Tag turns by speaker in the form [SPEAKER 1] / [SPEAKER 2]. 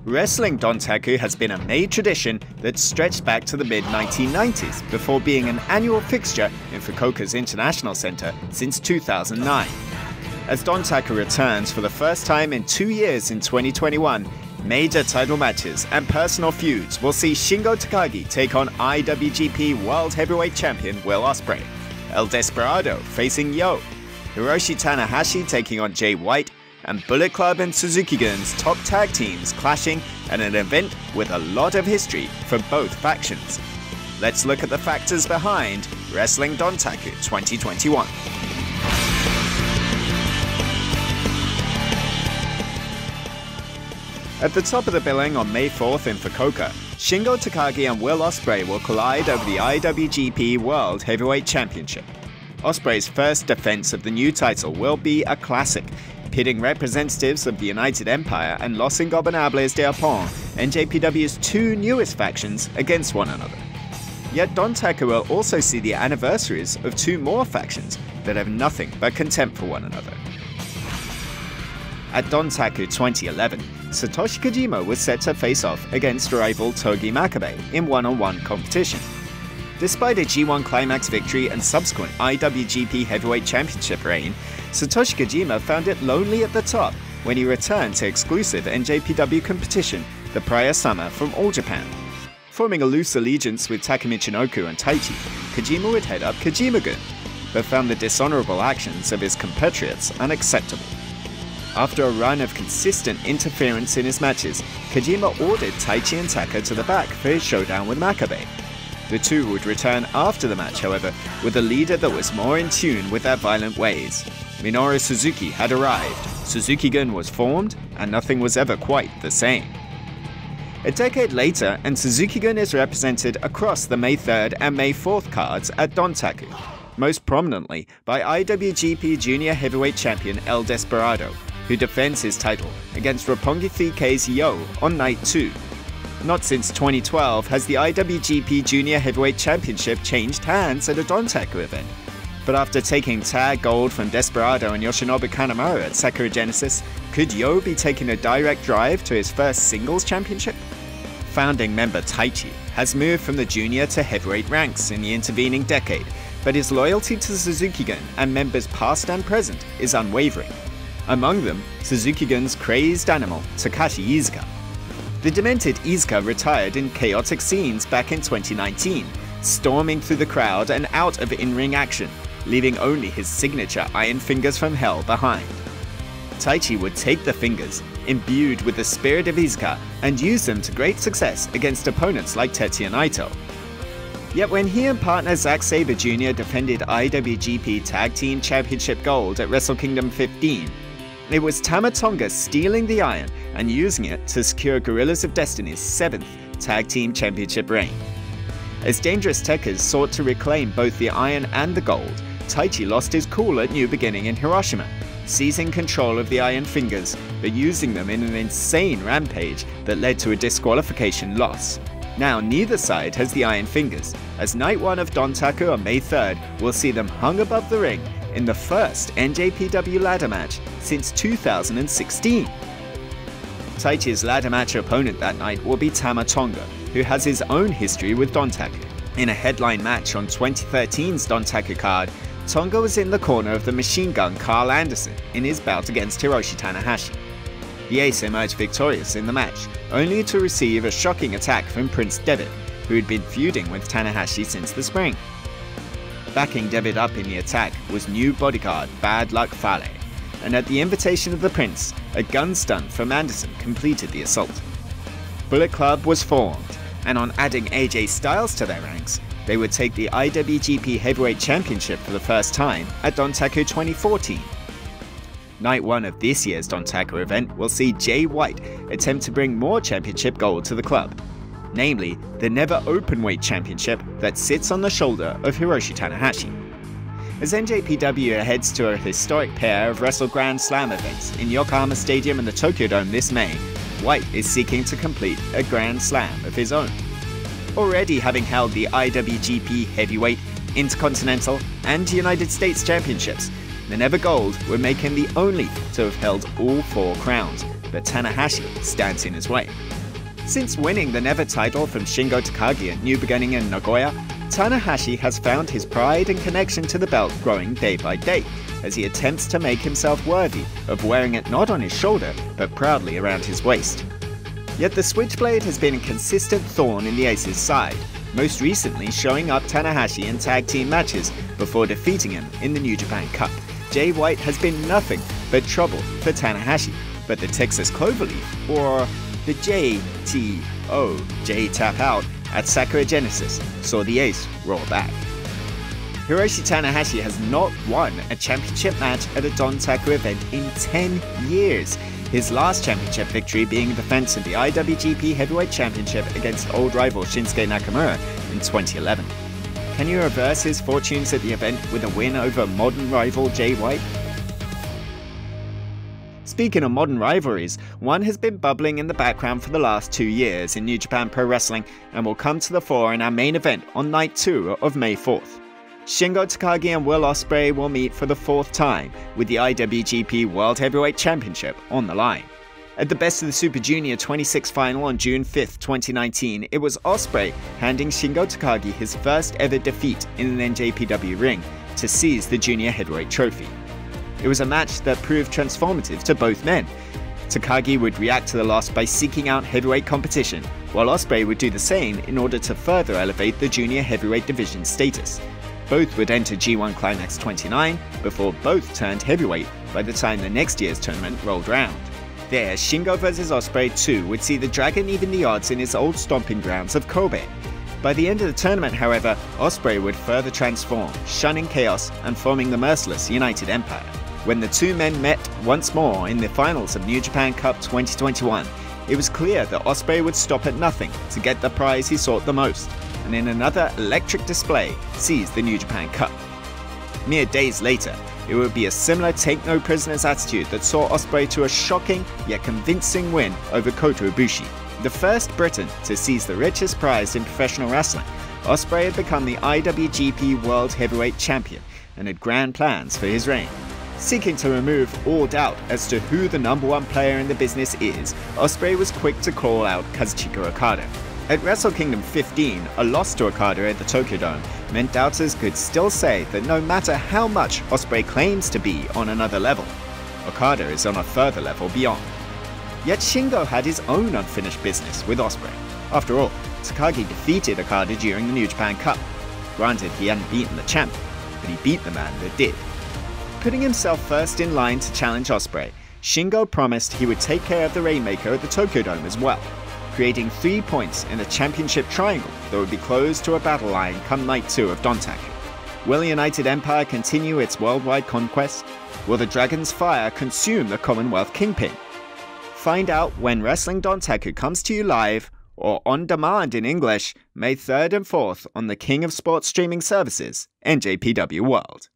[SPEAKER 1] Wrestling Dontaku has been a May tradition that stretched back to the mid-1990s before being an annual fixture in Fukuoka's International Center since 2009. As Dontaku returns for the first time in 2 years in 2021, major title matches and personal feuds will see Shingo Takagi take on IWGP World Heavyweight Champion Will Ospreay, El Desperado facing Yo, Hiroshi Tanahashi taking on Jay White, and Bullet Club and Suzuki-Gun's top tag teams clashing at an event with a lot of history for both factions. Let's look at the factors behind Wrestling Dontaku 2021. At the top of the billing on May 4th in Fukuoka, Shingo Takagi and Will Ospreay will collide over the IWGP World Heavyweight Championship. Ospreay's first defense of the new title will be a classic, pitting representatives of the United Empire and Los Ingobernables de Japón, NJPW's two newest factions, against one another. Yet Dontaku will also see the anniversaries of two more factions that have nothing but contempt for one another. At Dontaku 2011, Satoshi Kojima was set to face off against rival Togi Makabe in one-on-one competition. Despite a G1 Climax victory and subsequent IWGP Heavyweight Championship reign, Satoshi Kojima found it lonely at the top when he returned to exclusive NJPW competition the prior summer from All Japan. Forming a loose allegiance with Takumi Chinoku and Taichi, Kojima would head up Kojima-Gun, but found the dishonorable actions of his compatriots unacceptable. After a run of consistent interference in his matches, Kojima ordered Taichi and Taka to the back for his showdown with Makabe. The two would return after the match, however, with a leader that was more in tune with their violent ways. Minoru Suzuki had arrived, Suzuki-Gun was formed, and nothing was ever quite the same. A decade later, and Suzuki-Gun is represented across the May 3rd and May 4th cards at Dontaku, most prominently by IWGP Junior Heavyweight Champion El Desperado, who defends his title against Roppongi 3K's Yo on Night 2. Not since 2012 has the IWGP Junior Heavyweight Championship changed hands at a Dontaku event. But after taking tag gold from Desperado and Yoshinobu Kanemaru at Sakura Genesis, could Yo be taking a direct drive to his first singles championship? Founding member Taichi has moved from the junior to heavyweight ranks in the intervening decade, but his loyalty to Suzuki-Gun and members past and present is unwavering. Among them, Suzuki-Gun's crazed animal, Takashi Iizuka. The demented Iizuka retired in chaotic scenes back in 2019, storming through the crowd and out of in-ring action, leaving only his signature Iron Fingers from Hell behind. Taichi would take the fingers, imbued with the spirit of Iizuka, and use them to great success against opponents like Tetsuya Naito. Yet when he and partner Zack Sabre Jr. defended IWGP Tag Team Championship Gold at Wrestle Kingdom 15, it was Tama Tonga stealing the iron and using it to secure Gorillas of Destiny's 7th Tag Team Championship reign. As Dangerous Tekkers sought to reclaim both the iron and the gold, Taichi lost his cool at New Beginning in Hiroshima, seizing control of the Iron Fingers but using them in an insane rampage that led to a disqualification loss. Now neither side has the Iron Fingers, as Night 1 of Dontaku on May 3rd will see them hung above the ring in the first NJPW ladder match since 2016. Taichi's ladder match opponent that night will be Tama Tonga, who has his own history with Dontaku. In a headline match on 2013's Dontaku card, Tonga was in the corner of the machine gun Carl Anderson in his bout against Hiroshi Tanahashi. The ace emerged victorious in the match, only to receive a shocking attack from Prince Devitt, who had been feuding with Tanahashi since the spring. Backing Devitt up in the attack was new bodyguard Bad Luck Fale, and at the invitation of the Prince, a gun stun from Anderson completed the assault. Bullet Club was formed, and on adding AJ Styles to their ranks, they would take the IWGP Heavyweight Championship for the first time at Dontaku 2014. Night 1 of this year's Dontaku event will see Jay White attempt to bring more championship gold to the club, namely the Never Openweight Championship that sits on the shoulder of Hiroshi Tanahashi. As NJPW heads to a historic pair of Wrestle Grand Slam events in Yokohama Stadium and the Tokyo Dome this May, White is seeking to complete a Grand Slam of his own. Already having held the IWGP Heavyweight, Intercontinental, and United States Championships, the Never Gold would make him the only to have held all 4 crowns, but Tanahashi stands in his way. Since winning the Never title from Shingo Takagi at New Beginning in Nagoya, Tanahashi has found his pride and connection to the belt growing day by day, as he attempts to make himself worthy of wearing it not on his shoulder, but proudly around his waist. Yet the Switchblade has been a consistent thorn in the Ace's side, most recently showing up Tanahashi in tag team matches before defeating him in the New Japan Cup. Jay White has been nothing but trouble for Tanahashi, but the Texas Cloverleaf, or the JTO, J Tap Out, at Sakura Genesis saw the Ace roll back. Hiroshi Tanahashi has not won a championship match at a Dontaku event in 10 years, his last championship victory being a defense of the IWGP Heavyweight Championship against old rival Shinsuke Nakamura in 2011. Can you reverse his fortunes at the event with a win over modern rival Jay White? Speaking of modern rivalries, one has been bubbling in the background for the last 2 years in New Japan Pro Wrestling and will come to the fore in our main event on Night 2 of May 4th. Shingo Takagi and Will Ospreay will meet for the 4th time, with the IWGP World Heavyweight Championship on the line. At the Best of the Super Junior 26 final on June 5th, 2019, it was Ospreay handing Shingo Takagi his first ever defeat in an NJPW ring to seize the Junior Heavyweight Trophy. It was a match that proved transformative to both men. Takagi would react to the loss by seeking out heavyweight competition, while Ospreay would do the same in order to further elevate the Junior Heavyweight Division's status. Both would enter G1 Climax 29 before both turned heavyweight by the time the next year's tournament rolled round. There, Shingo vs Ospreay 2 would see the Dragon even the odds in his old stomping grounds of Kobe. By the end of the tournament, however, Ospreay would further transform, shunning chaos and forming the merciless United Empire. When the two men met once more in the finals of New Japan Cup 2021, it was clear that Ospreay would stop at nothing to get the prize he sought the most, and in another electric display, seize the New Japan Cup. Mere days later, it would be a similar take-no-prisoners attitude that saw Ospreay to a shocking yet convincing win over Kota Ibushi. The first Briton to seize the richest prize in professional wrestling, Ospreay had become the IWGP World Heavyweight Champion and had grand plans for his reign. Seeking to remove all doubt as to who the #1 player in the business is, Ospreay was quick to call out Kazuchika Okada. At Wrestle Kingdom 15, a loss to Okada at the Tokyo Dome meant doubters could still say that no matter how much Ospreay claims to be on another level, Okada is on a further level beyond. Yet Shingo had his own unfinished business with Ospreay. After all, Takagi defeated Okada during the New Japan Cup. Granted, he hadn't beaten the champ, but he beat the man that did. Putting himself first in line to challenge Ospreay, Shingo promised he would take care of the Rainmaker at the Tokyo Dome as well, creating 3 points in a championship triangle that would be closed to a battle line come Night 2 of Dontaku. Will the United Empire continue its worldwide conquest? Will the Dragon's Fire consume the Commonwealth Kingpin? Find out when Wrestling Dontaku comes to you live or on demand in English, May 3rd and 4th on the King of Sports streaming services, NJPW World.